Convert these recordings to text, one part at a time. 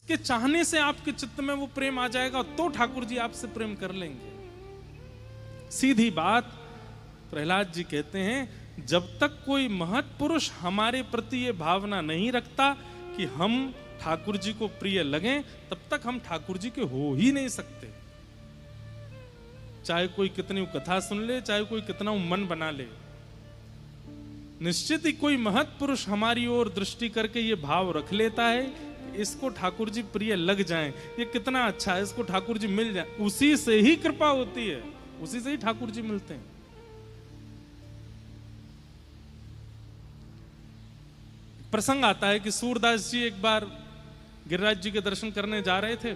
के चाहने से आपके चित्त में वो प्रेम आ जाएगा तो ठाकुर जी आपसे प्रेम कर लेंगे। सीधी बात। प्रहलाद जी कहते हैं जब तक कोई महत् पुरुष हमारे प्रति ये भावना नहीं रखता कि हम ठाकुर जी को प्रिय लगें, तब तक हम ठाकुर जी के हो ही नहीं सकते। चाहे कोई कितनी कथा सुन ले, चाहे कोई कितना मन बना ले, निश्चित ही कोई महत् पुरुष हमारी ओर दृष्टि करके ये भाव रख लेता है इसको ठाकुर जी प्रिय लग जाएं, ये कितना अच्छा है, इसको ठाकुर जी मिल जाए, उसी से ही कृपा होती है, उसी से ही ठाकुर जी मिलते हैं। प्रसंग आता है कि सूरदास जी एक बार गिरिराज जी के दर्शन करने जा रहे थे।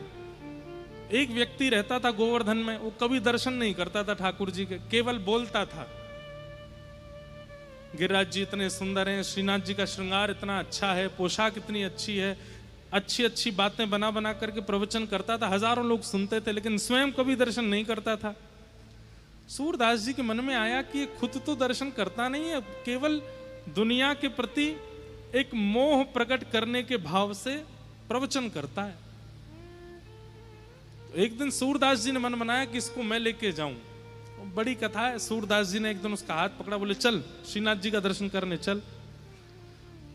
एक व्यक्ति रहता था गोवर्धन में, वो कभी दर्शन नहीं करता था ठाकुर जी के, केवल बोलता था गिरिराज जी इतने सुंदर हैं, श्रीनाथ जी का श्रृंगार इतना अच्छा है, पोशाक इतनी अच्छी है, अच्छी अच्छी बातें बना बना करके प्रवचन करता था, हजारों लोग सुनते थे, लेकिन स्वयं कभी दर्शन नहीं करता था। सूरदास जी के मन में आया कि खुद तो दर्शन करता नहीं है, केवल दुनिया के प्रति एक मोह प्रकट करने के भाव से प्रवचन करता है। तो एक दिन सूरदास जी ने मन बनाया कि इसको मैं लेके जाऊं। बड़ी कथा है। सूरदास जी ने एक दिन उसका हाथ पकड़ा, बोले चल श्रीनाथ जी का दर्शन करने चल।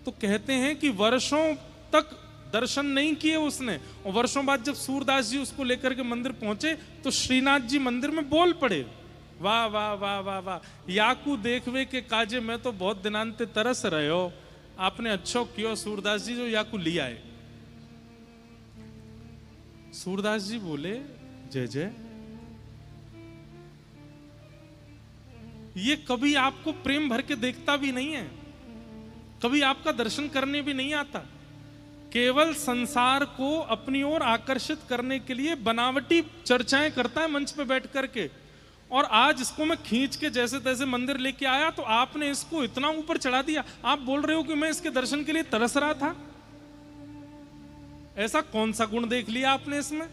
तो कहते हैं कि वर्षों तक दर्शन नहीं किए उसने, और वर्षों बाद जब सूरदास जी उसको लेकर के मंदिर पहुंचे तो श्रीनाथ जी मंदिर में बोल पड़े, वाह वाह वाह वाह वाह, याकू देखवे के काजे में तो बहुत दिनांते तरस रहे हो, आपने अच्छो कियो सूरदास जी जो याकू लिया है। सूरदास जी बोले जय जय, ये कभी आपको प्रेम भर के देखता भी नहीं है, कभी आपका दर्शन करने भी नहीं आता, केवल संसार को अपनी ओर आकर्षित करने के लिए बनावटी चर्चाएं करता है मंच पे बैठ करके। और आज इसको मैं खींच के जैसे तैसे मंदिर लेके आया तो आपने इसको इतना ऊपर चढ़ा दिया, आप बोल रहे हो कि मैं इसके दर्शन के लिए तरस रहा था। ऐसा कौन सा गुण देख लिया आपने इसमें?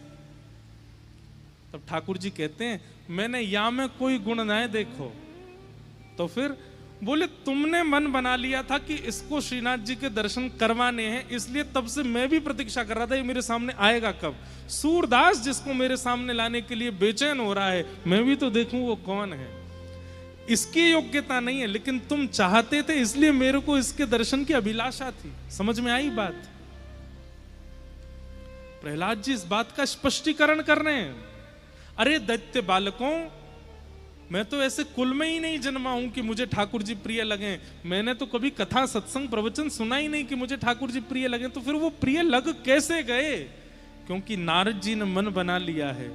तब ठाकुर जी कहते हैं मैंने या में कोई गुण ना देखो, तो फिर बोले तुमने मन बना लिया था कि इसको श्रीनाथ जी के दर्शन करवाने हैं, इसलिए तब से मैं भी प्रतीक्षा कर रहा था ये मेरे सामने आएगा कब। सूरदास जिसको मेरे सामने लाने के लिए बेचैन हो रहा है, मैं भी तो देखूं वो कौन है। इसकी योग्यता नहीं है, लेकिन तुम चाहते थे इसलिए मेरे को इसके दर्शन की अभिलाषा थी। समझ में आई बात? प्रहलाद जी इस बात का स्पष्टीकरण कर रहे हैं। अरे दैत्य बालकों, मैं तो ऐसे कुल में ही नहीं जन्मा हूं कि मुझे ठाकुर जी प्रिय लगे। मैंने तो कभी कथा सत्संग प्रवचन सुना ही नहीं कि मुझे ठाकुर जी प्रिय लगे। तो फिर वो प्रिय लग कैसे गए? क्योंकि नारद जी ने मन बना लिया है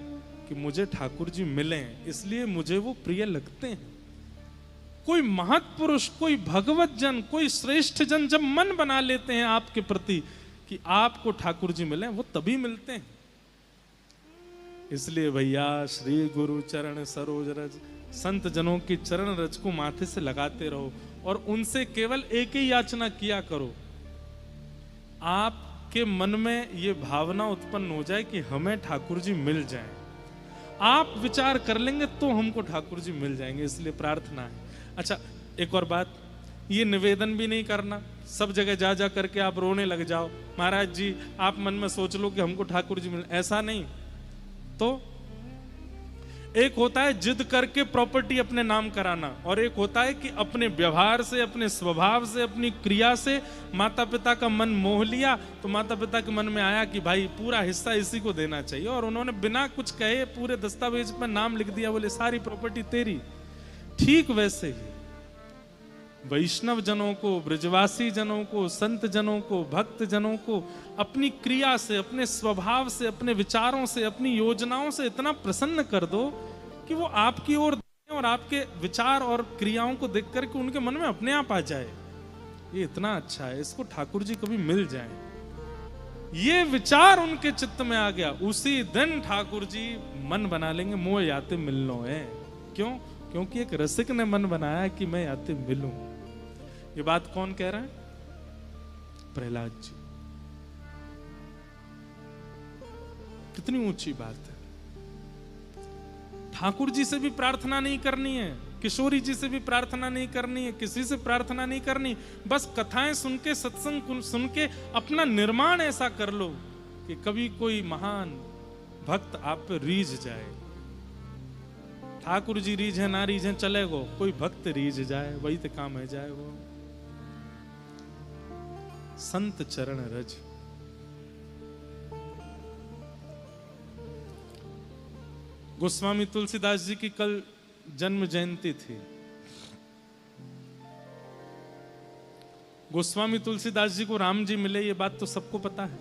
कि मुझे ठाकुर जी मिले, इसलिए मुझे वो प्रिय लगते हैं। कोई महत्पुरुष, कोई भगवत जन, कोई श्रेष्ठ जन जब मन बना लेते हैं आपके प्रति कि आपको ठाकुर जी मिले, वो तभी मिलते हैं। इसलिए भैया श्री गुरु चरण सरोज रज, संत जनों की चरण रज को माथे से लगाते रहो और उनसे केवल एक ही याचना किया करो, आपके मन में ये भावना उत्पन्न हो जाए कि हमें ठाकुर जी मिल जाएं। आप विचार कर लेंगे तो हमको ठाकुर जी मिल जाएंगे, इसलिए प्रार्थना है। अच्छा, एक और बात, ये निवेदन भी नहीं करना सब जगह जा जा करके आप रोने लग जाओ, महाराज जी आप मन में सोच लो कि हमको ठाकुर जी मिल, ऐसा नहीं। तो एक होता है जिद करके प्रॉपर्टी अपने नाम कराना, और एक होता है कि अपने व्यवहार से, अपने स्वभाव से, अपनी क्रिया से माता पिता का मन मोह लिया, तो माता पिता के मन में आया कि भाई पूरा हिस्सा इसी को देना चाहिए, और उन्होंने बिना कुछ कहे पूरे दस्तावेज पर नाम लिख दिया, बोले सारी प्रॉपर्टी तेरी। ठीक वैसे ही वैष्णव जनों को, ब्रजवासी जनों को, संत जनों को, भक्त जनों को अपनी क्रिया से, अपने स्वभाव से, अपने विचारों से, अपनी योजनाओं से इतना प्रसन्न कर दो कि वो आपकी ओर और आपके विचार और क्रियाओं को देख करके उनके मन में अपने आप आ जाए, ये इतना अच्छा है, इसको ठाकुर जी कभी मिल जाए। ये विचार उनके चित्त में आ गया, उसी दिन ठाकुर जी मन बना लेंगे मोह याते मिलनो है। क्यों? क्योंकि एक रसिक ने मन बनाया कि मैं याते मिलूं। ये बात कौन कह रहा है? प्रहलाद जी। कितनी ऊंची बात है। ठाकुर जी से भी प्रार्थना नहीं करनी है, किशोरी जी से भी प्रार्थना नहीं करनी है, किसी से प्रार्थना नहीं करनी, बस कथाएं सुन के, सत्संग सुन के अपना निर्माण ऐसा कर लो कि कभी कोई महान भक्त आप पे रीझ जाए। ठाकुर जी रीझ है ना रीझ है चले गो, कोई भक्त रीझ जाए वही तो काम है जाए वो। संत चरण रज। गोस्वामी तुलसीदास जी की कल जन्म जयंती थी। गोस्वामी तुलसीदास जी को राम जी मिले ये बात तो सबको पता है।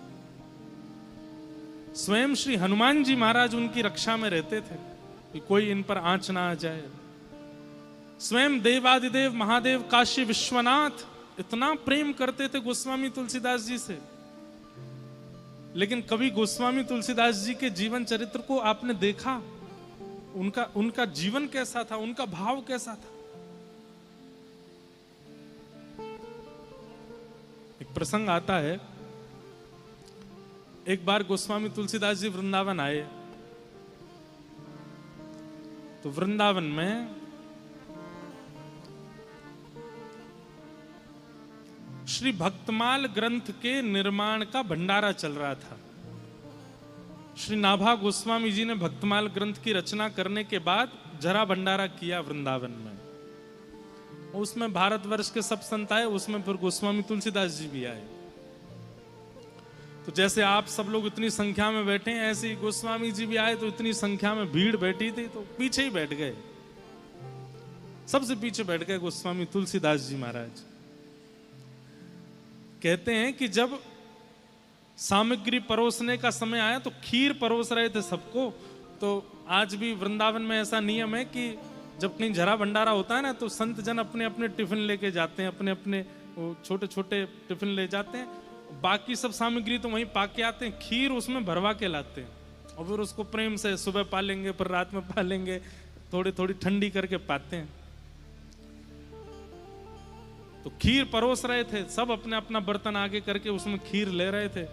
स्वयं श्री हनुमान जी महाराज उनकी रक्षा में रहते थे कि कोई इन पर आंच ना आ जाए। स्वयं देवादिदेव महादेव काशी विश्वनाथ इतना प्रेम करते थे गोस्वामी तुलसीदास जी से। लेकिन कभी गोस्वामी तुलसीदास जी के जीवन चरित्र को आपने देखा? उनका जीवन कैसा था, उनका भाव कैसा था? एक प्रसंग आता है, एक बार गोस्वामी तुलसीदास जी वृंदावन आए तो वृंदावन में श्री भक्तमाल ग्रंथ के निर्माण का भंडारा चल रहा था। श्री नाभा गोस्वामी जी ने भक्तमाल ग्रंथ की रचना करने के बाद जरा भंडारा किया वृंदावन में। उसमें भारतवर्ष के सब संत आए, उसमें फिर गोस्वामी तुलसीदास जी भी आए। तो जैसे आप सब लोग इतनी संख्या में बैठे हैं, ऐसे ही गोस्वामी जी भी आए तो इतनी संख्या में भीड़ बैठी थी तो पीछे ही बैठ गए, सबसे पीछे बैठ गए गोस्वामी तुलसीदास जी महाराज। कहते हैं कि जब सामग्री परोसने का समय आया तो खीर परोस रहे थे सबको। तो आज भी वृंदावन में ऐसा नियम है कि जब कहीं जरा भंडारा होता है ना तो संत जन अपने अपने टिफिन लेके जाते हैं, अपने अपने छोटे छोटे टिफिन ले जाते हैं। बाकी सब सामग्री तो वहीं पाके आते हैं, खीर उसमें भरवा के लाते हैं और फिर उसको प्रेम से सुबह पालेंगे फिर रात में पालेंगे, थोड़ी थोड़ी ठंडी करके पाते हैं। तो खीर परोस रहे थे सब, अपने अपना बर्तन आगे करके उसमें खीर ले रहे थे।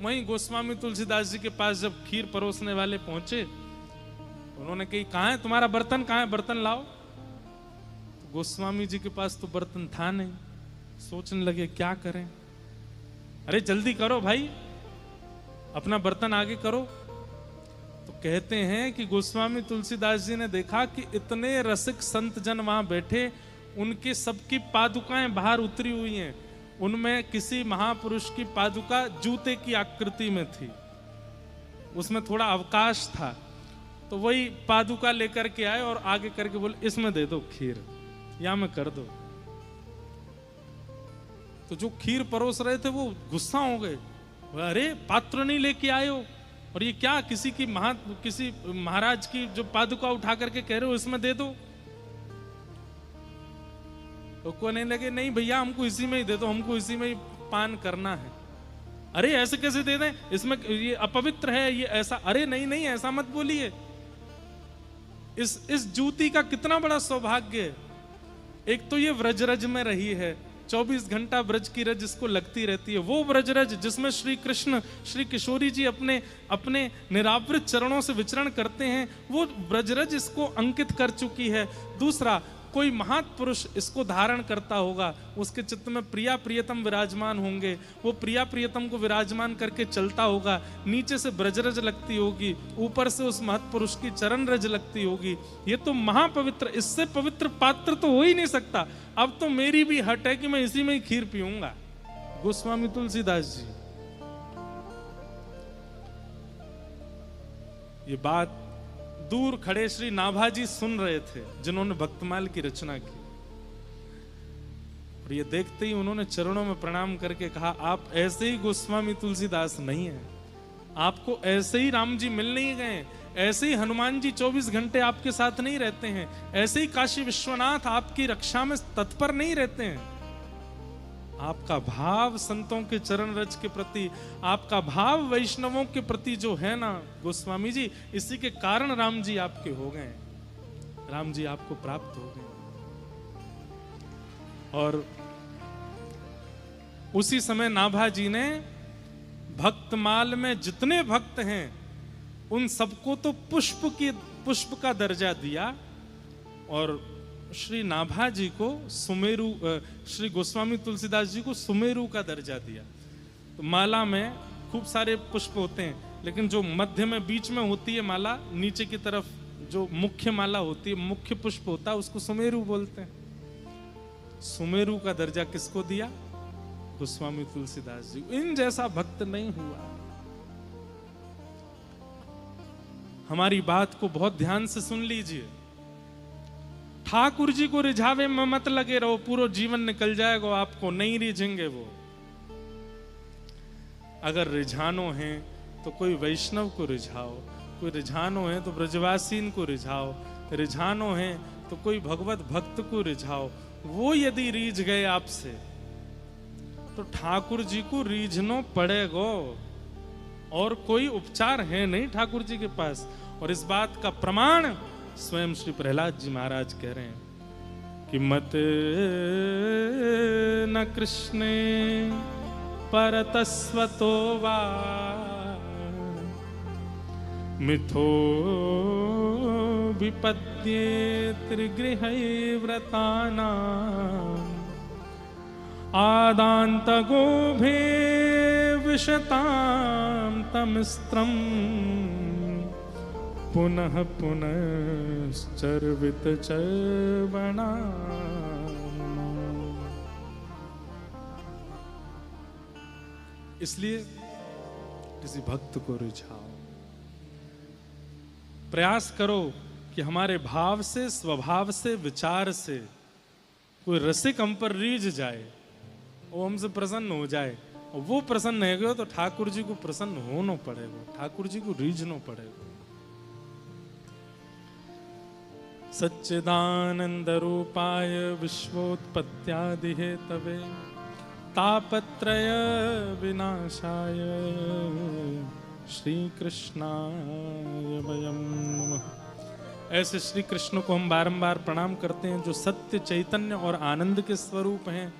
वहीं गोस्वामी तुलसीदास जी के पास जब खीर परोसने वाले पहुंचे, उन्होंने कही कहाँ है तुम्हारा बर्तन, कहाँ है बर्तन लाओ। तो गोस्वामी जी के पास तो बर्तन था नहीं। सोचने लगे क्या करें, अरे जल्दी करो भाई, अपना बर्तन आगे करो। तो कहते हैं कि गोस्वामी तुलसीदास जी ने देखा कि इतने रसिक संत जन वहां बैठे, उनके सबकी पादुकाएं बाहर उतरी हुई हैं। उनमें किसी महापुरुष की पादुका जूते की आकृति में थी, उसमें थोड़ा अवकाश था। तो वही पादुका लेकर के आए और आगे करके बोले इसमें दे दो खीर, या में कर दो। तो जो खीर परोस रहे थे वो गुस्सा हो गए, अरे पात्र नहीं लेके आए हो, और ये क्या किसी महाराज की जो पादुका उठा करके कह रहे हो इसमें दे दो। तो कहने लगे नहीं भैया हमको इसी में ही दे दो, हमको इसी में ही पान करना है। अरे ऐसे कैसे दे दें, इसमें ये अपवित्र है, ये ऐसा। अरे नहीं नहीं ऐसा मत बोलिए, इस जूती का कितना बड़ा सौभाग्य है। एक तो ये व्रजरज में रही है, 24 घंटा ब्रज की रज इसको लगती रहती है। वो ब्रजरज जिसमें श्री कृष्ण श्री किशोरी जी अपने अपने निरावृत चरणों से विचरण करते हैं, वो ब्रजरज इसको अंकित कर चुकी है। दूसरा, कोई महापुरुष इसको धारण करता होगा, उसके चित्त में प्रिया प्रियतम विराजमान होंगे, वो प्रिया प्रियतम को विराजमान करके चलता होगा। नीचे से ब्रजरज लगती होगी, ऊपर से उस महत्पुरुष की चरण रज लगती होगी। ये तो महापवित्र, इससे पवित्र पात्र तो हो ही नहीं सकता। अब तो मेरी भी हट है कि मैं इसी में ही खीर पीऊंगा। गोस्वामी तुलसीदास जी ये बात दूर खड़े श्री नाभाजी सुन रहे थे, जिन्होंने भक्तमाल की रचना की। और ये देखते ही उन्होंने चरणों में प्रणाम करके कहा, आप ऐसे ही गोस्वामी तुलसीदास नहीं है, आपको ऐसे ही राम जी मिल नहीं गए, ऐसे ही हनुमान जी 24 घंटे आपके साथ नहीं रहते हैं, ऐसे ही काशी विश्वनाथ आपकी रक्षा में तत्पर नहीं रहते हैं। आपका भाव संतों के चरण रज के प्रति, आपका भाव वैष्णवों के प्रति जो है ना गोस्वामी जी, इसी के कारण राम जी आपके हो गए, राम जी आपको प्राप्त हो गए। और उसी समय नाभा जी ने भक्तमाल में जितने भक्त हैं उन सबको तो पुष्प का दर्जा दिया, और श्री नाभा जी को सुमेरु, श्री गोस्वामी तुलसीदास जी को सुमेरु का दर्जा दिया। तो माला में खूब सारे पुष्प होते हैं, लेकिन जो मध्य में बीच में होती है माला, नीचे की तरफ जो मुख्य माला होती है, मुख्य पुष्प होता है, उसको सुमेरु बोलते हैं। सुमेरु का दर्जा किसको दिया? गोस्वामी तुलसीदास जी। इन जैसा भक्त नहीं हुआ। हमारी बात को बहुत ध्यान से सुन लीजिए। ठाकुर जी को रिझावे में मत लगे रहो, पूरा जीवन निकल जाएगा, आपको नहीं रिझेंगे वो। अगर रिझानो है तो कोई वैष्णव को रिझाओ, कोई रिझानो है तो ब्रजवासीन को रिझाओ, रिझानो है तो कोई भगवत भक्त को रिझाओ। वो यदि रीझ गए आपसे तो ठाकुर जी को रीझनो पड़ेगा, और कोई उपचार है नहीं ठाकुर जी के पास। और इस बात का प्रमाण स्वयं श्री प्रहलाद जी महाराज कह रहे हैं कि मत न कृष्णे परतस्वतो वा मिथो विपद्ये त्रिगृहै व्रतानाम् आदांत गोभे विशतां तमिस्त्रम् पुनः पुनश्चर्वित चर्वणा। इसलिए किसी भक्त को रिझाओ, प्रयास करो कि हमारे भाव से, स्वभाव से, विचार से कोई रसिक हम पर रीझ जाए, वो हमसे प्रसन्न हो जाए। और वो प्रसन्न है गए तो ठाकुर जी को प्रसन्न होना पड़ेगा, ठाकुर जी को रीझना पड़ेगा। सच्चिदानंद रूपाय विश्वोत्पत्त्यादि हेतवे तापत्रय विनाशाय श्री कृष्णाय वयं नमः। ऐसे श्री कृष्ण को हम बारंबार प्रणाम करते हैं, जो सत्य, चैतन्य और आनंद के स्वरूप हैं,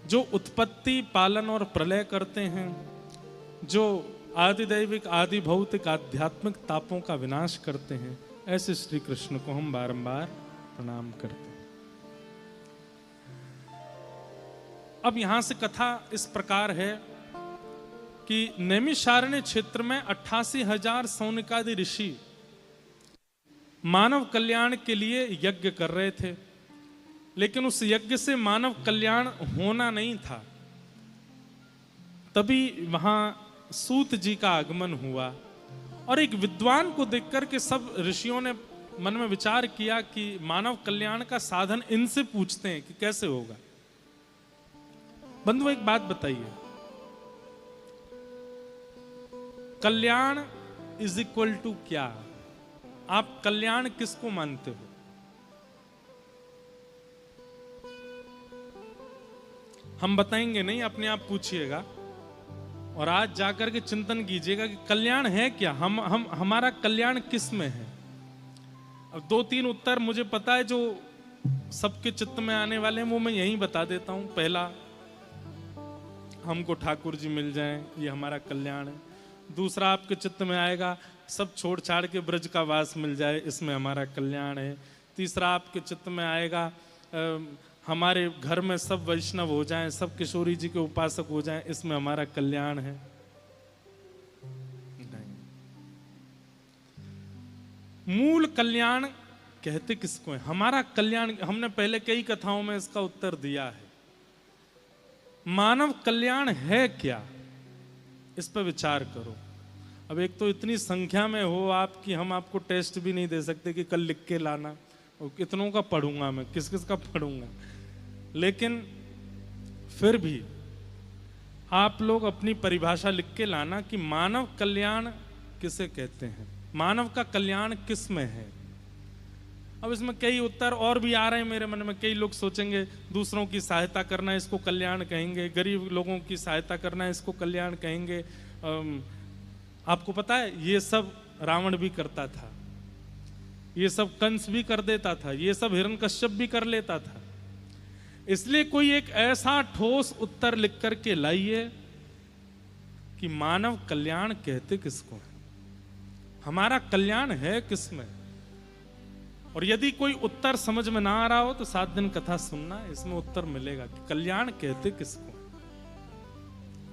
जो उत्पत्ति, पालन और प्रलय करते हैं, जो आदि दैविक, आदि भौतिक, आध्यात्मिक तापों का विनाश करते हैं। ऐसे श्री कृष्ण को हम बारंबार प्रणाम करते हैं। अब यहां से कथा इस प्रकार है कि नैमिषारण्य क्षेत्र में 88,000 सौनकादि ऋषि मानव कल्याण के लिए यज्ञ कर रहे थे, लेकिन उस यज्ञ से मानव कल्याण होना नहीं था। तभी वहां सूत जी का आगमन हुआ, और एक विद्वान को देखकर के सब ऋषियों ने मन में विचार किया कि मानव कल्याण का साधन इनसे पूछते हैं कि कैसे होगा। बंधु, एक बात बताइए, कल्याण इज इक्वल टू क्या? आप कल्याण किसको मानते हो? हम बताएंगे नहीं, अपने आप पूछिएगा और आज जाकर के चिंतन कीजिएगा कि कल्याण है क्या? हमारा कल्याण किस में है? अब 2-3 उत्तर मुझे पता है जो सबके चित्त में आने वाले हैं, वो मैं यहीं बता देता हूं। पहला, हमको ठाकुर जी मिल जाएं, ये हमारा कल्याण है। दूसरा आपके चित्त में आएगा, सब छोड़ छाड़ के ब्रज का वास मिल जाए, इसमें हमारा कल्याण है। तीसरा आपके चित्त में आएगा, हमारे घर में सब वैष्णव हो जाएं, सब किशोरी जी के उपासक हो जाएं, इसमें हमारा कल्याण है। नहीं, मूल कल्याण कहते किसको है? हमारा कल्याण, हमने पहले कई कथाओं में इसका उत्तर दिया है। मानव कल्याण है क्या, इस पर विचार करो। अब एक तो इतनी संख्या में हो आप कि हम आपको टेस्ट भी नहीं दे सकते कि कल लिख के लाना, और कितनों का पढ़ूंगा मैं, किस किस का पढ़ूंगा। लेकिन फिर भी आप लोग अपनी परिभाषा लिख के लाना कि मानव कल्याण किसे कहते हैं, मानव का कल्याण किस में है। अब इसमें कई उत्तर और भी आ रहे हैं मेरे मन में। कई लोग सोचेंगे दूसरों की सहायता करना, इसको कल्याण कहेंगे। गरीब लोगों की सहायता करना, इसको कल्याण कहेंगे। आपको पता है ये सब रावण भी करता था, ये सब कंस भी कर देता था, ये सब हिरण्यकश्यप भी कर लेता था। इसलिए कोई एक ऐसा ठोस उत्तर लिख करके लाइए कि मानव कल्याण कहते किसको है, हमारा कल्याण है किसमें। और यदि कोई उत्तर समझ में ना आ रहा हो तो 7 दिन कथा सुनना, इसमें उत्तर मिलेगा कि कल्याण कहते किसको,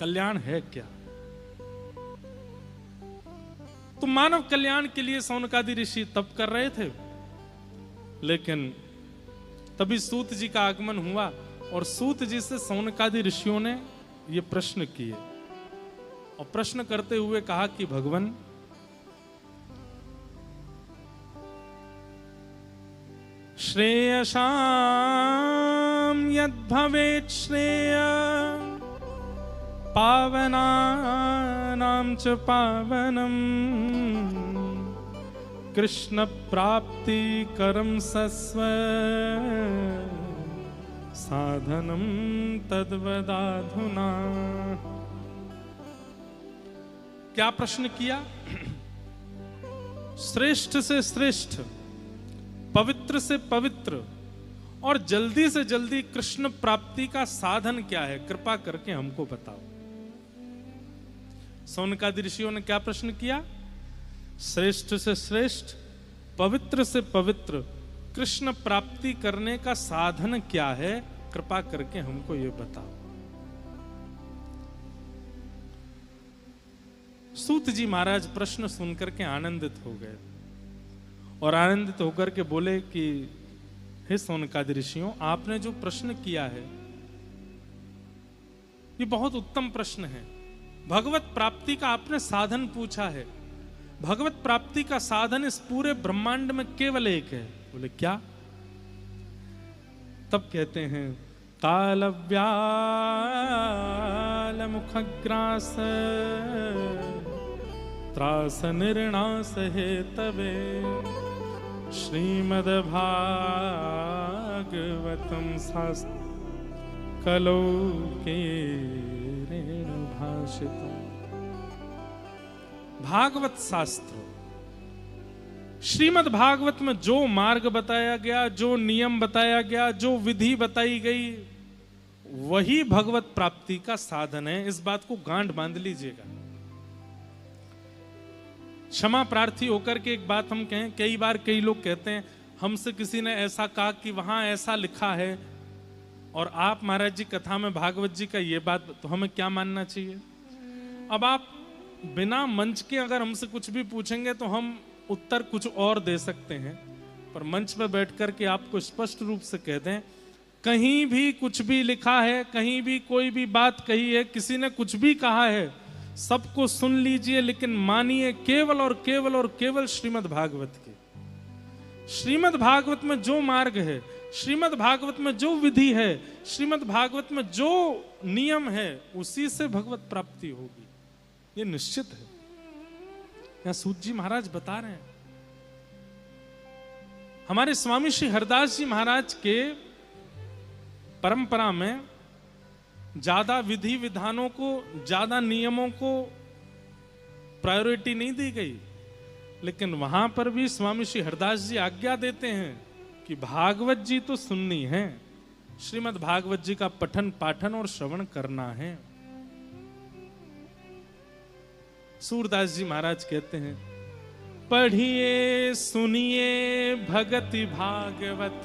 कल्याण है क्या। तो मानव कल्याण के लिए सौनकादि ऋषि तप कर रहे थे, लेकिन तभी सूत जी का आगमन हुआ और सूत जी से सौनकादि ऋषियों ने ये प्रश्न किए और प्रश्न करते हुए कहा कि भगवान, श्रेयसाम यद भवेत् श्रेय पावनानां च पावनम कृष्ण प्राप्ति करम सस्व साधनम तद्वदाधुना। क्या प्रश्न किया? श्रेष्ठ से श्रेष्ठ, पवित्र से पवित्र और जल्दी से जल्दी कृष्ण प्राप्ति का साधन क्या है, कृपा करके हमको बताओ। सौनकादि ऋषियों ने क्या प्रश्न किया? श्रेष्ठ से श्रेष्ठ, पवित्र से पवित्र कृष्ण प्राप्ति करने का साधन क्या है, कृपा करके हमको ये बताओ। सूत जी महाराज प्रश्न सुनकर के आनंदित हो गए और आनंदित होकर के बोले कि हे सौनकादि ऋषियों, आपने जो प्रश्न किया है ये बहुत उत्तम प्रश्न है। भगवत प्राप्ति का आपने साधन पूछा है। भगवत प्राप्ति का साधन इस पूरे ब्रह्मांड में केवल एक है। बोले क्या? तब कहते हैं कालव्याल मुखग्रास त्रास निर्णास हेतवे श्रीमद्भागवतम शास्त्र कलौ के भाषितम्। भागवत शास्त्र, श्रीमद् भागवत में जो मार्ग बताया गया, जो नियम बताया गया, जो विधि बताई गई, वही भगवत प्राप्ति का साधन है। इस बात को गांठ बांध लीजिएगा। क्षमा प्रार्थी होकर के एक बात हम कहें, कई बार कई लोग कहते हैं हमसे किसी ने ऐसा कहा कि वहां ऐसा लिखा है और आप महाराज जी कथा में भागवत जी का ये बात, तो हमें क्या मानना चाहिए? अब आप बिना मंच के अगर हमसे कुछ भी पूछेंगे तो हम उत्तर कुछ और दे सकते हैं, पर मंच पर बैठ कर के आपको स्पष्ट रूप से कह दें, कहीं भी कुछ भी लिखा है, कहीं भी कोई भी बात कही है, किसी ने कुछ भी कहा है, सबको सुन लीजिए, लेकिन मानिए केवल और केवल और केवल श्रीमद् भागवत के। श्रीमद् भागवत में जो मार्ग है, श्रीमद् भागवत में जो विधि है, श्रीमद् भागवत में जो नियम है, उसी से भगवत प्राप्ति होगी, ये निश्चित है। यहां सूत जी महाराज बता रहे हैं। हमारे स्वामी श्री हरदास जी महाराज के परंपरा में ज्यादा विधि विधानों को, ज्यादा नियमों को प्रायोरिटी नहीं दी गई, लेकिन वहां पर भी स्वामी श्री हरदास जी आज्ञा देते हैं कि भागवत जी तो सुननी है, श्रीमद् भागवत जी का पठन पाठन और श्रवण करना है। सूरदास जी महाराज कहते हैं, पढ़िए सुनिए भगति भागवत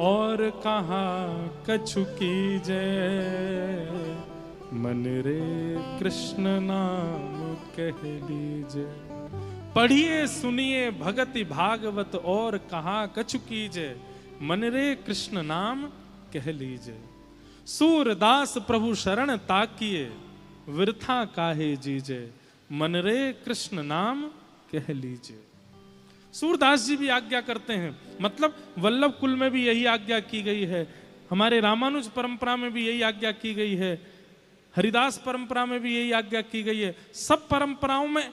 और कहा कछु कीजय, मन रे कृष्ण नाम कह लीजय। पढ़िए सुनिए भगति भागवत और कहा कछु कीजय, मन रे कृष्ण नाम कह लीजय। सूरदास प्रभु शरण ताकिए, वृथा काहे जीजे, मन रे कृष्ण नाम कह लीजिए। सूरदास जी भी आज्ञा करते हैं, मतलब वल्लभ कुल में भी यही आज्ञा की गई है, हमारे रामानुज परंपरा में भी यही आज्ञा की गई है, हरिदास परंपरा में भी यही आज्ञा की गई है। सब परंपराओं में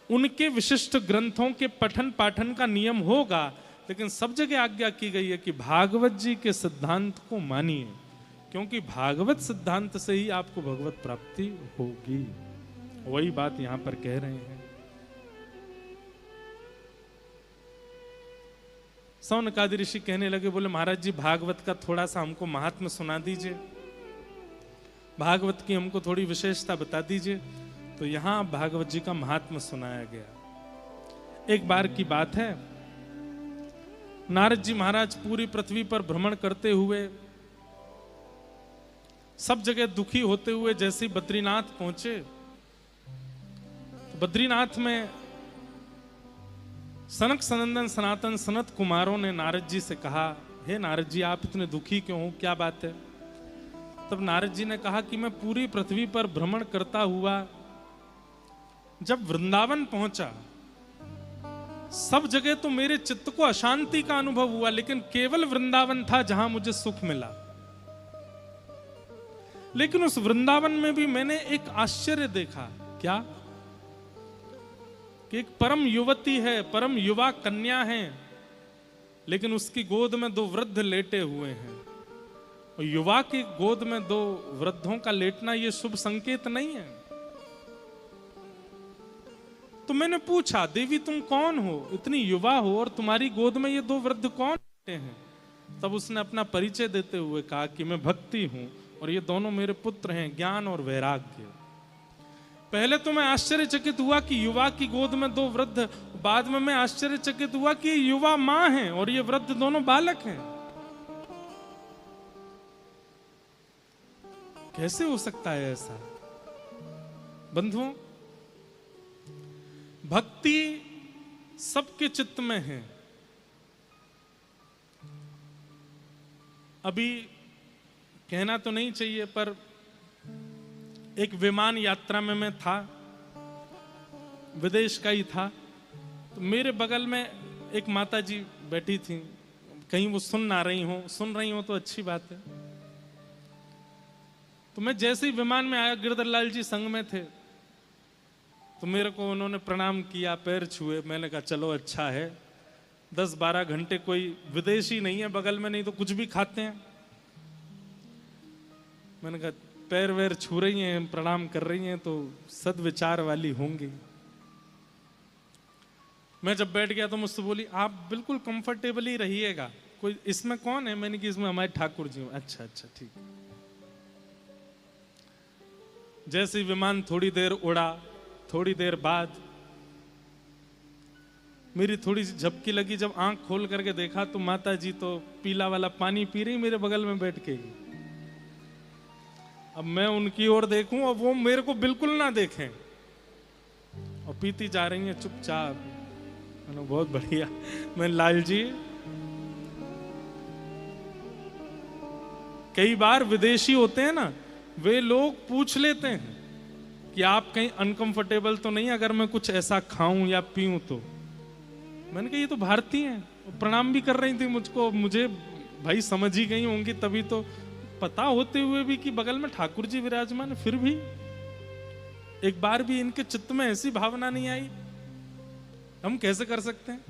उनके विशिष्ट ग्रंथों के पठन पाठन का नियम होगा, लेकिन सब जगह आज्ञा की गई है कि भागवत जी के सिद्धांत को मानिए, क्योंकि भागवत सिद्धांत से ही आपको भगवत प्राप्ति होगी। वही बात यहां पर कह रहे हैं। सौनकादि ऋषि कहने लगे, बोले महाराज जी भागवत का थोड़ा सा हमको महात्म्य सुना दीजिए, भागवत की हमको थोड़ी विशेषता बता दीजिए। तो यहां भागवत जी का महात्म्य सुनाया गया। एक बार की बात है, नारद जी महाराज पूरी पृथ्वी पर भ्रमण करते हुए, सब जगह दुखी होते हुए जैसे बद्रीनाथ पहुंचे, तो बद्रीनाथ में सनक सनंदन सनातन सनत कुमारों ने नारद जी से कहा, हे नारद जी, आप इतने दुखी क्यों हो, क्या बात है? तब नारद जी ने कहा कि मैं पूरी पृथ्वी पर भ्रमण करता हुआ जब वृंदावन पहुंचा, सब जगह तो मेरे चित्त को अशांति का अनुभव हुआ, लेकिन केवल वृंदावन था जहां मुझे सुख मिला। लेकिन उस वृंदावन में भी मैंने एक आश्चर्य देखा। क्या? कि एक परम युवती है, परम युवा कन्या है, लेकिन उसकी गोद में दो वृद्ध लेटे हुए हैं। और युवा की गोद में दो वृद्धों का लेटना यह शुभ संकेत नहीं है। तो मैंने पूछा, देवी तुम कौन हो, इतनी युवा हो और तुम्हारी गोद में ये दो वृद्ध कौन लेटे हैं? तब उसने अपना परिचय देते हुए कहा कि मैं भक्ति हूं और ये दोनों मेरे पुत्र हैं, ज्ञान और वैराग्य। पहले तो मैं आश्चर्यचकित हुआ कि युवा की गोद में दो वृद्ध, बाद में मैं आश्चर्यचकित हुआ कि युवा मां है और ये वृद्ध दोनों बालक हैं। कैसे हो सकता है ऐसा? बंधुओं, भक्ति सबके चित्त में है। अभी कहना तो नहीं चाहिए, पर एक विमान यात्रा में मैं था, विदेश का ही था। तो मेरे बगल में एक माता जी बैठी थी, कहीं वो सुन रही हो तो अच्छी बात है। तो मैं जैसे ही विमान में आया, गिरधर लाल जी संग में थे, तो मेरे को उन्होंने प्रणाम किया, पैर छुए। मैंने कहा चलो अच्छा है, 10-12 घंटे कोई विदेशी नहीं है बगल में, नहीं तो कुछ भी खाते हैं। मैंने कहा पैर वैर छू रही हैं, प्रणाम कर रही हैं, तो सद्विचार वाली होंगी। मैं जब बैठ गया तो मुझसे बोली, आप बिल्कुल कंफर्टेबल ही रहिएगा, कोई इसमें कौन है? मैंने कि इसमें हमारे ठाकुर जी। अच्छा अच्छा ठीक। जैसे ही विमान थोड़ी देर उड़ा, थोड़ी देर बाद मेरी थोड़ी सी झपकी लगी। जब आंख खोल करके देखा तो माता जी तो पीला वाला पानी पी रही मेरे बगल में बैठ के। अब मैं उनकी ओर देखूं और वो मेरे को बिल्कुल ना देखें, और पीती जा रही है चुपचाप। मैंने बहुत बढ़िया। मैं लाल जी, कई बार विदेशी होते हैं ना, वे लोग पूछ लेते हैं कि आप कहीं अनकंफर्टेबल तो नहीं अगर मैं कुछ ऐसा खाऊं या पीऊं तो। मैंने कहा ये तो भारतीय हैं, प्रणाम भी कर रही थी मुझको। मुझे भाई समझ ही गई होंगी, तभी तो पता होते हुए भी कि बगल में ठाकुर जी विराजमान है, फिर भी एक बार भी इनके चित्त में ऐसी भावना नहीं आई। हम कैसे कर सकते हैं?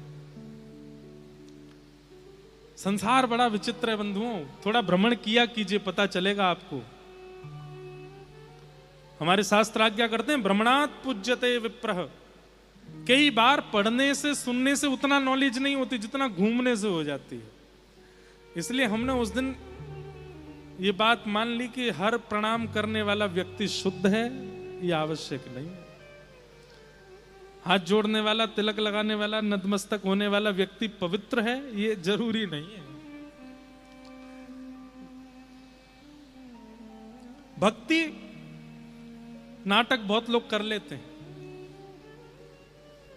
संसार बड़ा विचित्र है बंधुओं, थोड़ा भ्रमण किया कीजिए, पता चलेगा आपको। हमारे शास्त्र आज्ञा करते हैं, भ्रमणात् पूज्यते विप्रः। कई बार पढ़ने से सुनने से उतना नॉलेज नहीं होती जितना घूमने से हो जाती है। इसलिए हमने उस दिन ये बात मान ली कि हर प्रणाम करने वाला व्यक्ति शुद्ध है, ये आवश्यक नहीं है। हाथ जोड़ने वाला, तिलक लगाने वाला, नतमस्तक होने वाला व्यक्ति पवित्र है, ये जरूरी नहीं है। भक्ति नाटक बहुत लोग कर लेते हैं।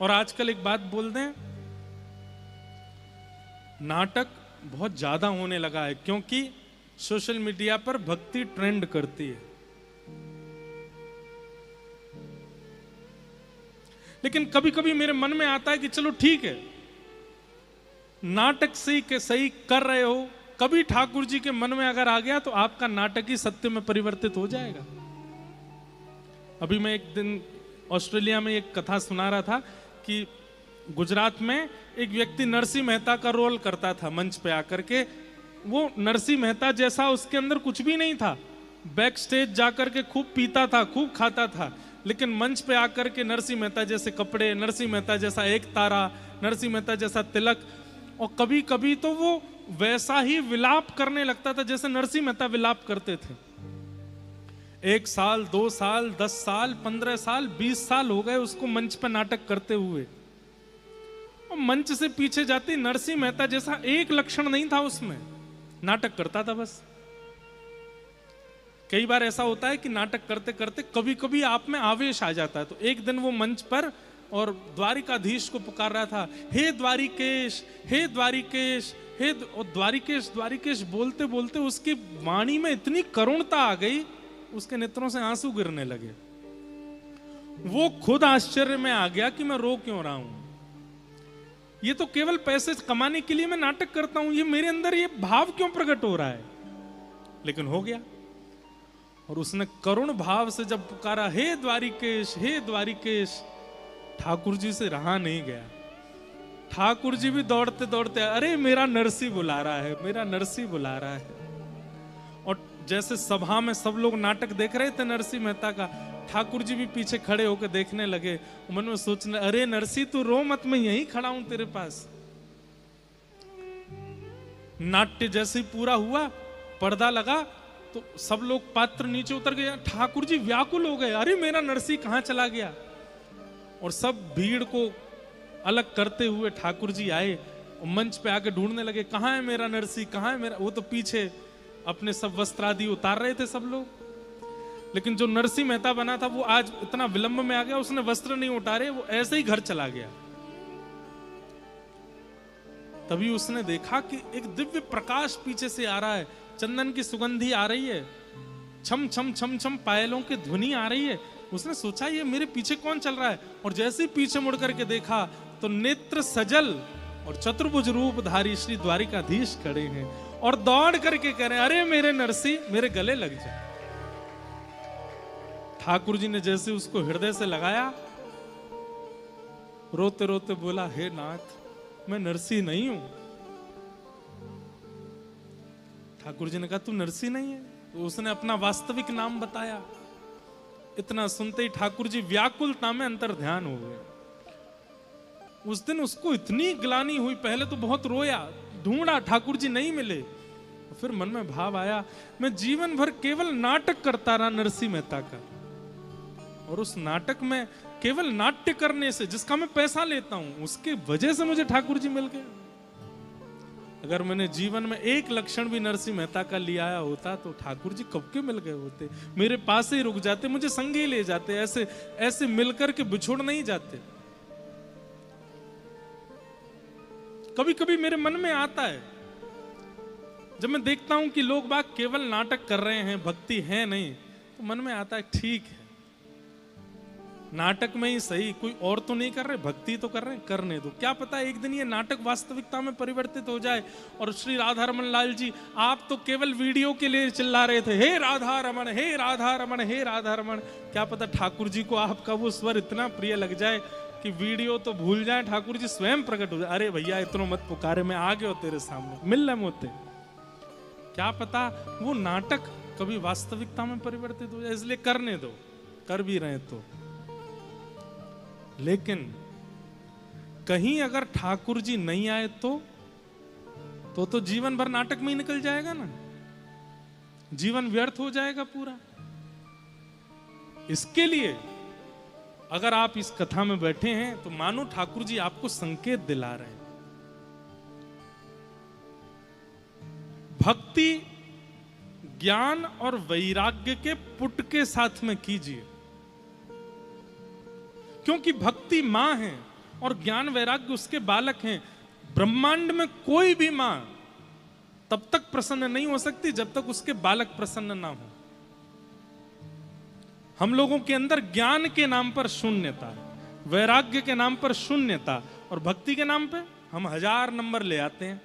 और आजकल एक बात बोल दें, नाटक बहुत ज्यादा होने लगा है, क्योंकि सोशल मीडिया पर भक्ति ट्रेंड करती है। लेकिन कभी कभी मेरे मन में आता है कि चलो ठीक है, नाटक सही कर रहे हो, कभी ठाकुर जी के मन में अगर आ गया तो आपका नाटक ही सत्य में परिवर्तित हो जाएगा। अभी मैं एक दिन ऑस्ट्रेलिया में एक कथा सुना रहा था कि गुजरात में एक व्यक्ति नरसिंह मेहता का रोल करता था मंच पे आकर के। वो नरसिंह मेहता जैसा उसके अंदर कुछ भी नहीं था, बैक स्टेज जाकर के खूब पीता था, खूब खाता था, लेकिन मंच पे आकर के नरसिंह मेहता जैसे कपड़े, नरसिंह मेहता जैसा एक तारा, नरसिंह मेहता जैसा तिलक, और कभी कभी तो वो वैसा ही विलाप करने लगता था जैसे नरसिंह मेहता विलाप करते थे। 1 साल, 2 साल, 10 साल, 15 साल, 20 साल हो गए उसको मंच पर नाटक करते हुए, और मंच से पीछे जाती नरसिंह मेहता जैसा एक लक्षण नहीं था उसमें, नाटक करता था बस। कई बार ऐसा होता है कि नाटक करते करते कभी कभी आप में आवेश आ जाता है। तो एक दिन वो मंच पर और द्वारिकाधीश को पुकार रहा था, हे द्वारिकेश, हे द्वारिकेश, हे द्वारिकेश, द्वारिकेश बोलते बोलते उसकी वाणी में इतनी करुणता आ गई, उसके नेत्रों से आंसू गिरने लगे। वो खुद आश्चर्य में आ गया कि मैं रो क्यों रहा हूं, ये तो केवल पैसे कमाने के लिए मैं नाटक करता हूं, ये मेरे अंदर ये भाव क्यों प्रकट हो रहा है। लेकिन हो गया, और उसने करुण भाव से जब पुकारा, हे द्वारिकेश, हे द्वारिकेश, ठाकुर जी से रहा नहीं गया। ठाकुर जी भी दौड़ते दौड़ते, अरे मेरा नरसी बुला रहा है, मेरा नरसी बुला रहा है। और जैसे सभा में सब लोग नाटक देख रहे थे नरसी मेहता का, ठाकुर जी भी पीछे खड़े होकर देखने लगे। मन में सोचने, अरे नरसी तू रो मत, मैं यहीं खड़ा हूं तेरे पास। नाट्य जैसे ही पूरा हुआ, पर्दा लगा, तो सब लोग पात्र नीचे उतर गए। ठाकुर जी व्याकुल हो गए, अरे मेरा नरसी कहां चला गया। और सब भीड़ को अलग करते हुए ठाकुर जी आए और मंच पे आके ढूंढने लगे, कहां है मेरा नरसी, कहां है मेरा। वो तो पीछे अपने सब वस्त्र आदि उतार रहे थे सब लोग। लेकिन जो नरसी मेहता बना था वो आज इतना विलंब में आ गया, उसने वस्त्र नहीं उतारे, वो ऐसे ही घर चला गया। तभी उसने देखा कि एक दिव्य प्रकाश पीछे से आ रहा है, चंदन की सुगंधी आ रही है, छम छम छम छम पायलों की ध्वनि आ रही है। उसने सोचा ये मेरे पीछे कौन चल रहा है, और जैसे ही पीछे मुड़ करके देखा तो नेत्र सजल और चतुर्भुज रूपधारी श्री द्वारिकाधीश खड़े हैं और दौड़ करके कह रहे हैं, अरे मेरे नरसी, मेरे गले लग जा। ठाकुर जी ने जैसे उसको हृदय से लगाया, रोते रोते बोला, हे नाथ, मैं नरसी नहीं हूं। ठाकुर जी ने कहा, तू नरसी नहीं है। तो उसने अपना वास्तविक नाम बताया। इतना सुनते ही ठाकुर जी व्याकुलता में अंतर ध्यान हो गए। उस दिन उसको इतनी ग्लानि हुई, पहले तो बहुत रोया, ढूंढा, ठाकुर जी नहीं मिले। फिर मन में भाव आया, मैं जीवन भर केवल नाटक करता रहा नरसी मेहता का, और उस नाटक में केवल नाट्य करने से, जिसका मैं पैसा लेता हूं, उसके वजह से मुझे ठाकुर जी मिल गए। अगर मैंने जीवन में एक लक्षण भी नरसी मेहता का ले आया होता तो ठाकुर जी कब के मिल गए होते, मेरे पास ही रुक जाते, मुझे संगे ले जाते, ऐसे ऐसे मिलकर के बिछोड़ नहीं जाते। कभी कभी मेरे मन में आता है, जब मैं देखता हूं कि लोग बाग केवल नाटक कर रहे हैं, भक्ति है नहीं, तो मन में आता है, ठीक है, नाटक में ही सही, कोई और तो नहीं कर रहे, भक्ति तो कर रहे हैं, करने दो। क्या पता एक दिन ये नाटक वास्तविकता में परिवर्तित हो जाए। और श्री राधा रमन लाल जी, आप तो केवल वीडियो के लिए चिल्ला रहे थे, हे राधा रमन, हे राधा रमन, हे राधा रमन। क्या पता ठाकुर जी को आपका वो स्वर इतना प्रिय लग जाए कि वीडियो तो भूल जाए, ठाकुर जी स्वयं प्रकट हो जाए, अरे भैया इतना मत पुकारे, मैं आ गया तेरे सामने, मिल रहे मोते। क्या पता वो नाटक कभी वास्तविकता में परिवर्तित हो जाए, इसलिए करने दो, कर भी रहे तो। लेकिन कहीं अगर ठाकुर जी नहीं आए तो जीवन भर नाटक में ही निकल जाएगा ना, जीवन व्यर्थ हो जाएगा पूरा। इसके लिए अगर आप इस कथा में बैठे हैं तो मानो ठाकुर जी आपको संकेत दिला रहे हैं। भक्ति ज्ञान और वैराग्य के पुट के साथ में कीजिए, क्योंकि भक्ति मां है और ज्ञान वैराग्य उसके बालक हैं। ब्रह्मांड में कोई भी मां तब तक प्रसन्न नहीं हो सकती जब तक उसके बालक प्रसन्न ना हो। हम लोगों के अंदर ज्ञान के नाम पर शून्यता, वैराग्य के नाम पर शून्यता, और भक्ति के नाम पे हम 1000 नंबर ले आते हैं।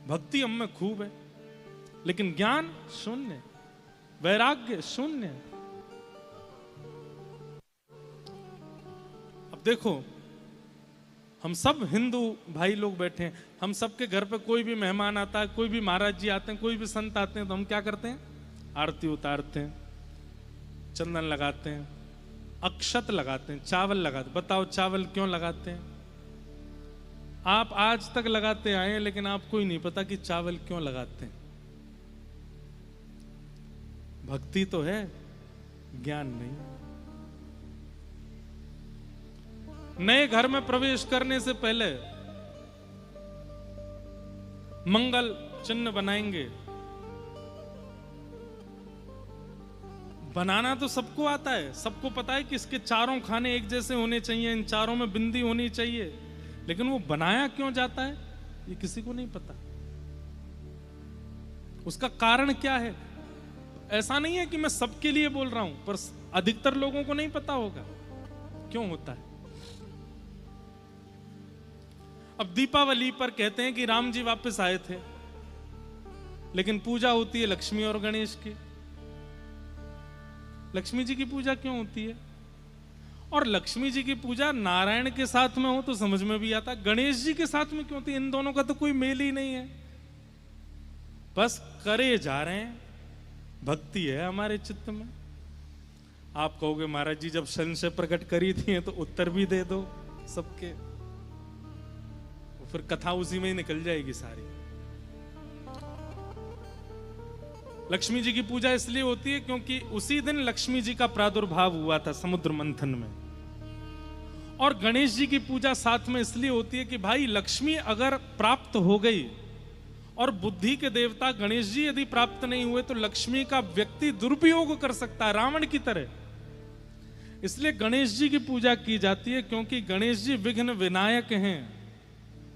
भक्ति हम में खूब है, लेकिन ज्ञान शून्य, वैराग्य शून्य। अब देखो, हम सब हिंदू भाई लोग बैठे हैं, हम सबके घर पे कोई भी मेहमान आता है, कोई भी महाराज जी आते हैं, कोई भी संत आते हैं, तो हम क्या करते हैं? आरती उतारते हैं, चंदन लगाते हैं, अक्षत लगाते हैं, चावल लगाते हैं। बताओ चावल क्यों लगाते हैं? आप आज तक लगाते आए हैं, लेकिन आपको ही नहीं पता कि चावल क्यों लगाते हैं। भक्ति तो है, ज्ञान नहीं। नए घर में प्रवेश करने से पहले मंगल चिन्ह बनाएंगे, बनाना तो सबको आता है, सबको पता है कि इसके चारों खाने एक जैसे होने चाहिए, इन चारों में बिंदी होनी चाहिए, लेकिन वो बनाया क्यों जाता है ये किसी को नहीं पता। उसका कारण क्या है? ऐसा नहीं है कि मैं सबके लिए बोल रहा हूं, पर अधिकतर लोगों को नहीं पता होगा क्यों होता है। अब दीपावली पर कहते हैं कि राम जी वापस आए थे, लेकिन पूजा होती है लक्ष्मी और गणेश की। लक्ष्मी जी की पूजा क्यों होती है? और लक्ष्मी जी की पूजा नारायण के साथ में हो तो समझ में भी आता, गणेश जी के साथ में क्यों होती है? इन दोनों का तो कोई मेल ही नहीं है, बस करे जा रहे हैं। भक्ति है हमारे चित्त में। आप कहोगे महाराज जी जब संशय प्रकट करी थी तो उत्तर भी दे दो सबके, फिर कथा उसी में ही निकल जाएगी सारी। लक्ष्मी जी की पूजा इसलिए होती है क्योंकि उसी दिन लक्ष्मी जी का प्रादुर्भाव हुआ था समुद्र मंथन में। और गणेश जी की पूजा साथ में इसलिए होती है कि भाई लक्ष्मी अगर प्राप्त हो गई और बुद्धि के देवता गणेश जी यदि प्राप्त नहीं हुए तो लक्ष्मी का व्यक्ति दुरुपयोग कर सकता है रावण की तरह। इसलिए गणेश जी की पूजा की जाती है, क्योंकि गणेश जी विघ्न विनायक हैं,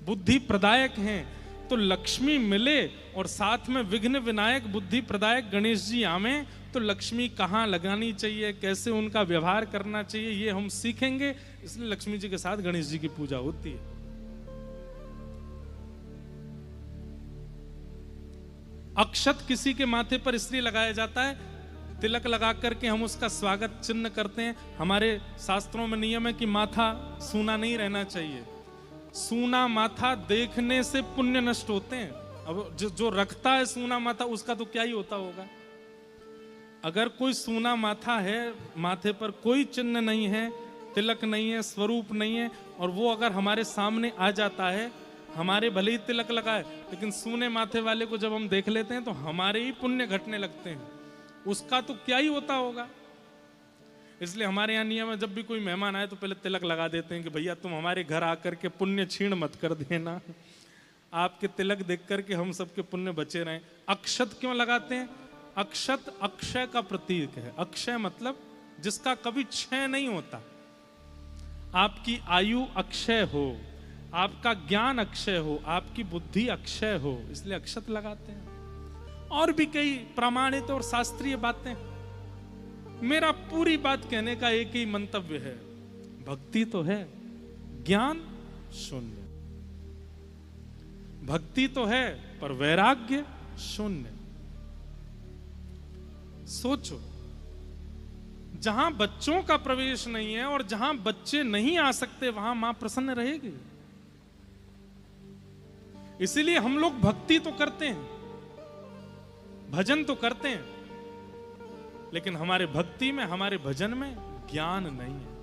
बुद्धि प्रदायक हैं। तो लक्ष्मी मिले और साथ में विघ्न विनायक बुद्धि प्रदायक गणेश जी आवे तो लक्ष्मी कहाँ लगानी चाहिए, कैसे उनका व्यवहार करना चाहिए, ये हम सीखेंगे। इसलिए लक्ष्मी जी के साथ गणेश जी की पूजा होती है। अक्षत किसी के माथे पर इसलिए लगाया जाता है, तिलक लगा करके हम उसका स्वागत चिन्ह करते हैं। हमारे शास्त्रों में नियम है कि माथा सूना नहीं रहना चाहिए। सूना माथा देखने से पुण्य नष्ट होते हैं। अब जो रखता है सूना माथा उसका तो क्या ही होता होगा। अगर कोई सूना माथा है, माथे पर कोई चिन्ह नहीं है, तिलक नहीं है, स्वरूप नहीं है, और वो अगर हमारे सामने आ जाता है, हमारे भले ही तिलक लगाए लेकिन सूने माथे वाले को जब हम देख लेते हैं तो हमारे ही पुण्य घटने लगते हैं, उसका तो क्या ही होता होगा। इसलिए हमारे यहाँ नियम है, जब भी कोई मेहमान आए तो पहले तिलक लगा देते हैं कि भैया तुम हमारे घर आकर के पुण्य छीण मत कर देना, आपके तिलक देख करके हम सबके पुण्य बचे रहें। अक्षत क्यों लगाते हैं? अक्षत अक्षय का प्रतीक है। अक्षय मतलब जिसका कभी क्षय नहीं होता। आपकी आयु अक्षय हो, आपका ज्ञान अक्षय हो, आपकी बुद्धि अक्षय हो, इसलिए अक्षत लगाते हैं। और भी कई प्रमाणित और शास्त्रीय बातें। मेरा पूरी बात कहने का एक ही मंतव्य है, भक्ति तो है, ज्ञान शून्य। भक्ति तो है पर वैराग्य शून्य। सोचो, जहां बच्चों का प्रवेश नहीं है और जहां बच्चे नहीं आ सकते वहां मां प्रसन्न रहेगी। इसीलिए हम लोग भक्ति तो करते हैं, भजन तो करते हैं, लेकिन हमारे भक्ति में, हमारे भजन में ज्ञान नहीं है।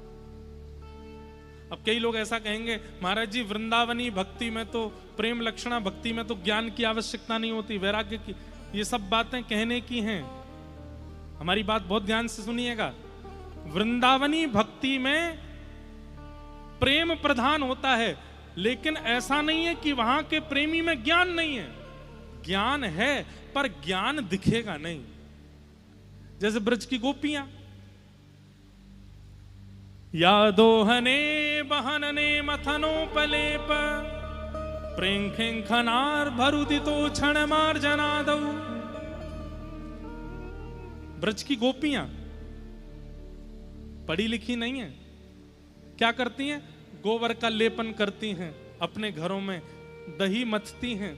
अब कई लोग ऐसा कहेंगे महाराज जी वृंदावनी भक्ति में तो, प्रेम लक्षणा भक्ति में तो ज्ञान की आवश्यकता नहीं होती, वैराग्य की। ये सब बातें कहने की हैं। हमारी बात बहुत ध्यान से सुनिएगा। वृंदावनी भक्ति में प्रेम प्रधान होता है, लेकिन ऐसा नहीं है कि वहां के प्रेमी में ज्ञान नहीं है। ज्ञान है पर ज्ञान दिखेगा नहीं। जैसे ब्रज की गोपियां, यादोहने बहनने मथनोपलेप प्रेंखनार भरुदितो क्षण मार्जनादौ। ब्रज की गोपियां पढ़ी लिखी नहीं है, क्या करती हैं? गोबर का लेपन करती हैं, अपने घरों में दही मथती हैं,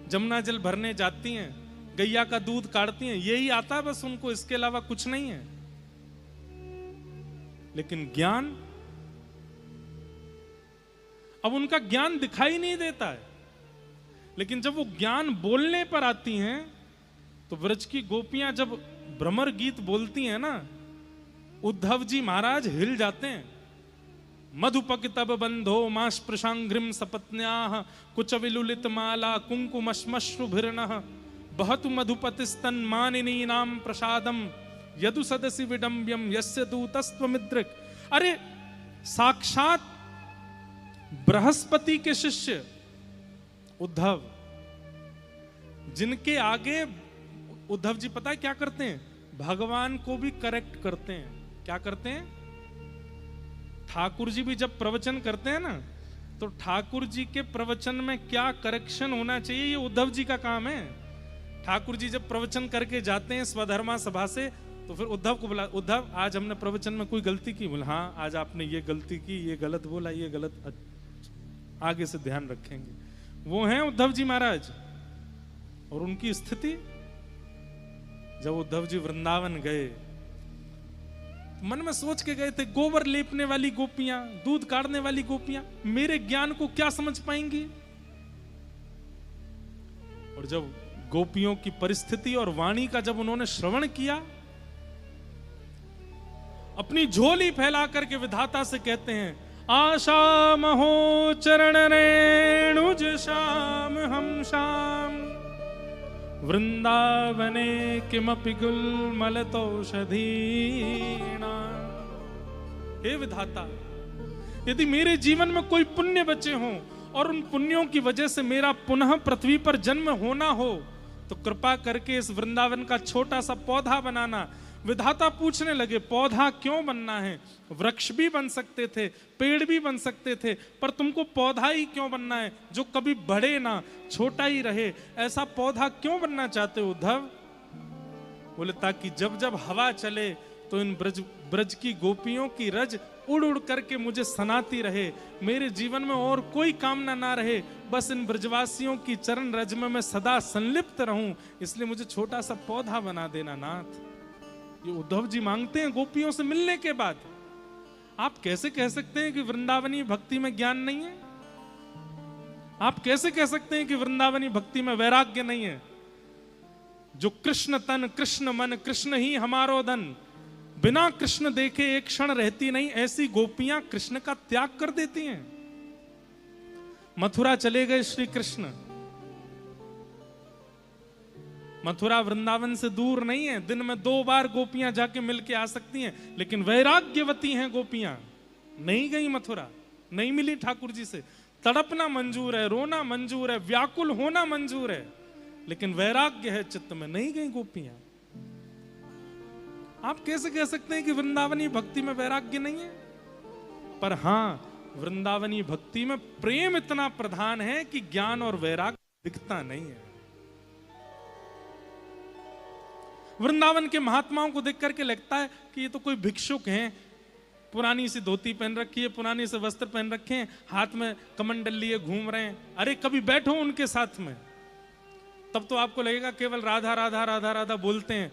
जमुना जल भरने जाती हैं, गैया का दूध काढ़ती हैं, यही आता बस उनको, इसके अलावा कुछ नहीं है। लेकिन ज्ञान, अब उनका ज्ञान दिखाई नहीं देता है, लेकिन जब वो ज्ञान बोलने पर आती हैं तो ब्रज की गोपियां जब भ्रमर गीत बोलती हैं ना, उद्धव जी महाराज हिल जाते हैं। मधुपक तब बंधो माश प्रशांग्रिम सपत्न्याः कुच विलुलित माला कुंकुमश्मश्रुभिर्नः बहतु मधुपतिस्तन मानिनी नाम प्रसादम यदु सदसि विडंब्यम यस्य दूतस्त्वमिद्रिक। अरे साक्षात बृहस्पति के शिष्य उद्धव, जिनके आगे उद्धव जी पता है क्या करते हैं? भगवान को भी करेक्ट करते हैं। क्या करते हैं? ठाकुर जी भी जब प्रवचन करते हैं ना, तो ठाकुर जी के प्रवचन में क्या करेक्शन होना चाहिए, ये उद्धव जी का काम है। ठाकुर जी जब प्रवचन करके जाते हैं स्वधर्मा सभा से, तो फिर उद्धव को बुला, उद्धव आज हमने प्रवचन में कोई गलती की? बोला हाँ, आज आपने ये गलती की, ये गलत बोला, ये गलत, आगे से ध्यान रखेंगे। वो हैं उद्धव जी महाराज। और उनकी स्थिति, जब उद्धव जी वृंदावन गए, मन में सोच के गए थे, गोबर लेपने वाली गोपियां, दूध काढ़ने वाली गोपियां मेरे ज्ञान को क्या समझ पाएंगी। और जब गोपियों की परिस्थिति और वाणी का जब उन्होंने श्रवण किया, अपनी झोली फैला करके विधाता से कहते हैं, आशा महो चरण रेणुज श्याम हम श्याम वृंदावने किमपि गुलमलतौषधीना। हे विधाता, यदि मेरे जीवन में कोई पुण्य बचे हों और उन पुण्यों की वजह से मेरा पुनः पृथ्वी पर जन्म होना हो, तो कृपा करके इस वृंदावन का छोटा सा पौधा बनाना। विधाता पूछने लगे, पौधा क्यों बनना है? वृक्ष भी बन सकते थे, पेड़ भी बन सकते थे, पर तुमको पौधा ही क्यों बनना है, जो कभी बढ़े ना, छोटा ही रहे? ऐसा पौधा क्यों बनना चाहते हो उद्धव? बोले ताकि जब जब हवा चले तो इन ब्रज की गोपियों की रज उड़ उड़ करके मुझे सनाती रहे, मेरे जीवन में और कोई कामना ना रहे, बस इन ब्रजवासियों की चरण रज में मैं सदा संलिप्त रहूं, इसलिए मुझे छोटा सा पौधा बना देना नाथ। ये उद्धव जी मांगते हैं गोपियों से मिलने के बाद। आप कैसे कह सकते हैं कि वृंदावनी भक्ति में ज्ञान नहीं है? आप कैसे कह सकते हैं कि वृंदावनी भक्ति में वैराग्य नहीं है? जो कृष्ण तन कृष्ण मन कृष्ण ही हमारो धन, बिना कृष्ण देखे एक क्षण रहती नहीं, ऐसी गोपियां कृष्ण का त्याग कर देती हैं। मथुरा चले गए श्री कृष्ण। मथुरा वृंदावन से दूर नहीं है, दिन में 2 बार गोपियां जाके मिलके आ सकती हैं, लेकिन वैराग्यवती हैं गोपियां। नहीं गई मथुरा, नहीं मिली ठाकुर जी से। तड़पना मंजूर है, रोना मंजूर है, व्याकुल होना मंजूर है, लेकिन वैराग्य है चित्त में, नहीं गई गोपियां। आप कैसे कह सकते हैं कि वृंदावनी भक्ति में वैराग्य नहीं है? पर हां, वृंदावनी भक्ति में प्रेम इतना प्रधान है कि ज्ञान और वैराग्य दिखता नहीं है। वृंदावन के महात्माओं को देख करके लगता है कि ये तो कोई भिक्षुक हैं, पुरानी सी धोती पहन रखी है, पुराने से वस्त्र पहन रखे हैं, हाथ में कमंडल लिए घूम रहे हैं। अरे कभी बैठो उनके साथ में, तब तो आपको लगेगा केवल राधा राधा राधा राधा बोलते हैं,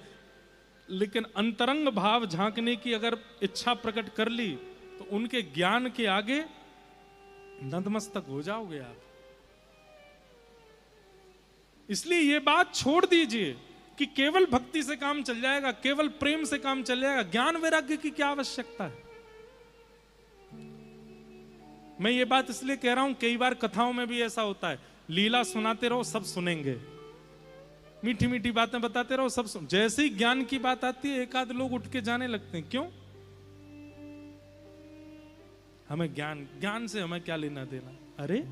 लेकिन अंतरंग भाव झांकने की अगर इच्छा प्रकट कर ली तो उनके ज्ञान के आगे नतमस्तक हो जाओगे आप। इसलिए ये बात छोड़ दीजिए कि केवल भक्ति से काम चल जाएगा, केवल प्रेम से काम चल जाएगा, ज्ञान वैराग्य की क्या आवश्यकता है? मैं ये बात इसलिए कह रहा हूं, कई बार कथाओं में भी ऐसा होता है, लीला सुनाते रहो सब सुनेंगे, मीठी मीठी बातें बताते रहो सब सुन, जैसे ही ज्ञान की बात आती है एक आध लोग उठ के जाने लगते हैं। क्यों? हमें ज्ञान से हमें क्या लेना देना? अरे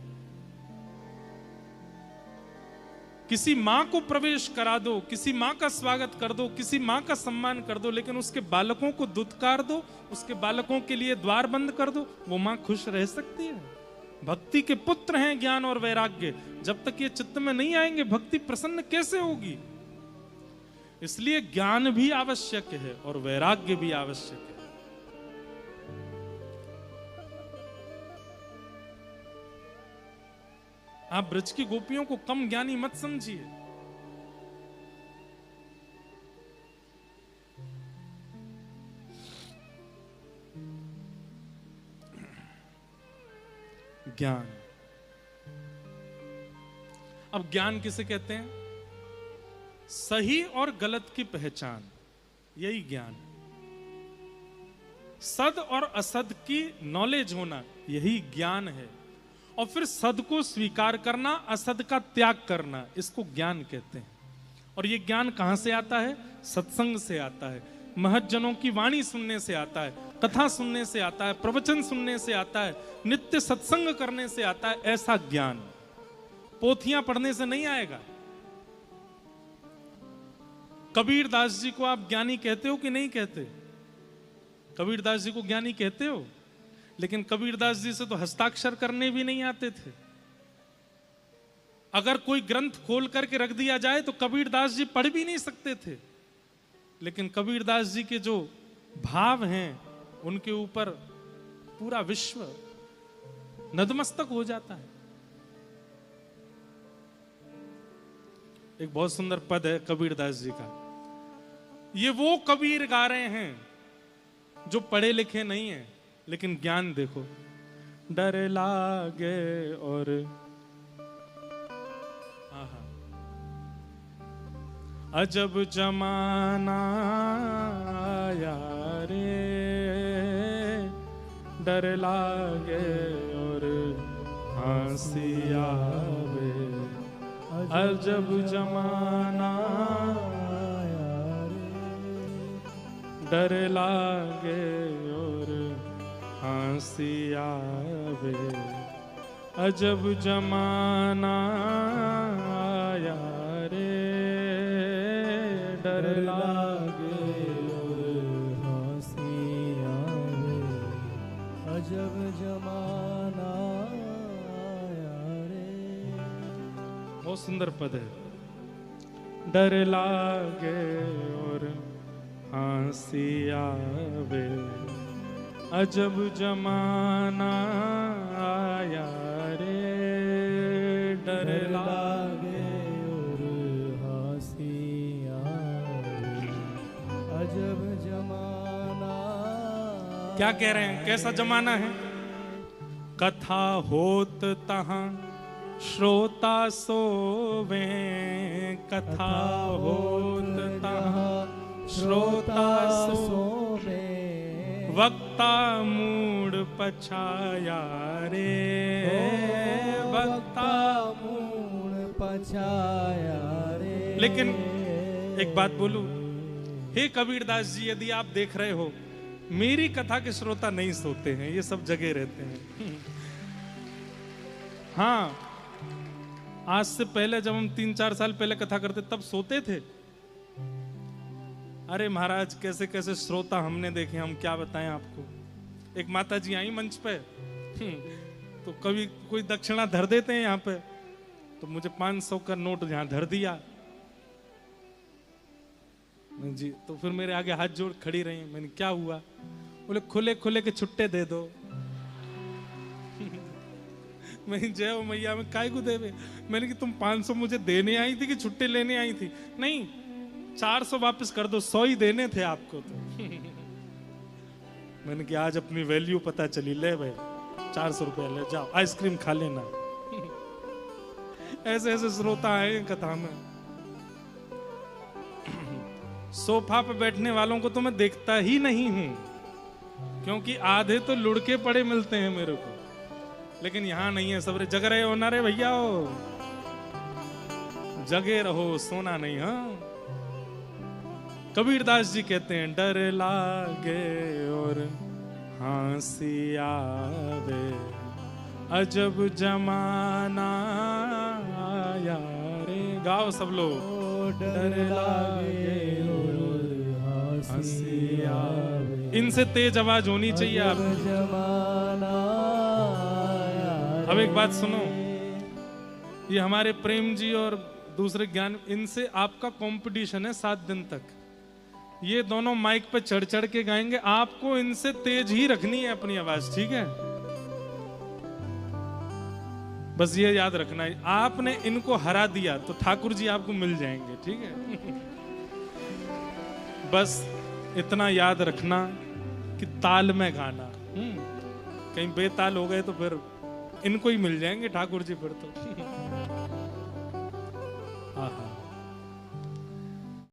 किसी मां को प्रवेश करा दो, किसी मां का स्वागत कर दो, किसी मां का सम्मान कर दो, लेकिन उसके बालकों को दुत्कार दो, उसके बालकों के लिए द्वार बंद कर दो, वो मां खुश रह सकती है? भक्ति के पुत्र हैं ज्ञान और वैराग्य, जब तक ये चित्त में नहीं आएंगे भक्ति प्रसन्न कैसे होगी? इसलिए ज्ञान भी आवश्यक है और वैराग्य भी आवश्यक है। आप ब्रज की गोपियों को कम ज्ञानी मत समझिए। ज्ञान, अब ज्ञान किसे कहते हैं? सही और गलत की पहचान, यही ज्ञान। सद और असद की नॉलेज होना, यही ज्ञान है। और फिर सद को स्वीकार करना, असद का त्याग करना, इसको ज्ञान कहते हैं। और ये ज्ञान कहां से आता है? सत्संग से आता है, महज्जनों की वाणी सुनने से आता है, कथा सुनने से आता है, प्रवचन सुनने से आता है, नित्य सत्संग करने से आता है। ऐसा ज्ञान पोथियां पढ़ने से नहीं आएगा। कबीरदास जी को आप ज्ञानी कहते हो कि नहीं कहते? कबीरदास जी को ज्ञानी कहते हो, लेकिन कबीरदास जी से तो हस्ताक्षर करने भी नहीं आते थे। अगर कोई ग्रंथ खोल करके रख दिया जाए तो कबीरदास जी पढ़ भी नहीं सकते थे, लेकिन कबीरदास जी के जो भाव हैं उनके ऊपर पूरा विश्व नतमस्तक हो जाता है। एक बहुत सुंदर पद है कबीरदास जी का, ये वो कबीर गा रहे हैं जो पढ़े लिखे नहीं है, लेकिन ज्ञान देखो। डर लागे और अजब जमाना आया रे, डर लागे और हंसी आवे, अजब जमाना आया रे, डर लागे और हंसी आवे, अजब जमाना आया रे, डर लागे और हंसी आवे, अजब जमाना आया रे। बहुत सुंदर पद है। डर लागे और हंसी आवे, अजब जमाना आया रे, डर लागे और हंसी आवे, अजब जमाना। क्या कह रहे हैं? कैसा जमाना है? कथा होत तहां श्रोता सोवे, कथा होत तहां श्रोता सोवे, वक्ता मूड पछाया रे, वक्ता मूड पछाया रे। लेकिन एक बात बोलूं, हे कबीरदास जी, यदि आप देख रहे हो मेरी कथा के श्रोता नहीं सोते हैं, ये सब जगह रहते हैं। हाँ, आज से पहले जब हम 3-4 साल पहले कथा करते तब सोते थे। अरे महाराज, कैसे कैसे श्रोता हमने देखे, हम क्या बताएं आपको। एक माता जी आई मंच पे, तो कभी कोई दक्षिणा धर देते हैं यहाँ पे, तो मुझे 500 का नोट यहाँ धर दिया जी। तो फिर मेरे आगे हाथ जोड़ खड़ी रही। मैंने क्या हुआ? बोले खुले खुले के छुट्टे दे दो। मैं जय हो मैया, में काय को देवे? मैंने कि तुम 500 मुझे देने आई थी कि छुट्टे लेने आई थी? नहीं, 400 वापस कर दो, 100 ही देने थे आपको। तो मैंने कि आज अपनी वैल्यू पता चली। ले भाई 400 रुपया ले जाओ, आइसक्रीम खा लेना। ऐसे ऐसे श्रोता आए कथा में। सोफा पे बैठने वालों को तो मैं देखता ही नहीं हूं, क्योंकि आधे तो लुढ़के पड़े मिलते हैं मेरे को, लेकिन यहां नहीं है। सब जग रहे हो ना रे भैया, हो जगे रहो, सोना नहीं। हाँ, कबीरदास जी कहते हैं डर लागे और हंसी आवे, अजब जमाना आया रे। गाओ सब लोग। डर लागे और हंसी आवे। इनसे तेज आवाज होनी चाहिए आप। अब एक बात सुनो, ये हमारे प्रेम जी और दूसरे ज्ञान, इनसे आपका कंपटीशन है 7 दिन तक। ये दोनों माइक पे चढ़ चढ़ के गाएंगे, आपको इनसे तेज ही रखनी है अपनी आवाज, ठीक है? बस ये याद रखना है, आपने इनको हरा दिया तो ठाकुर जी आपको मिल जाएंगे, ठीक है? बस इतना याद रखना कि ताल में गाना। कहीं बेताल हो गए तो फिर इनको ही मिल जाएंगे ठाकुर जी फिर तो।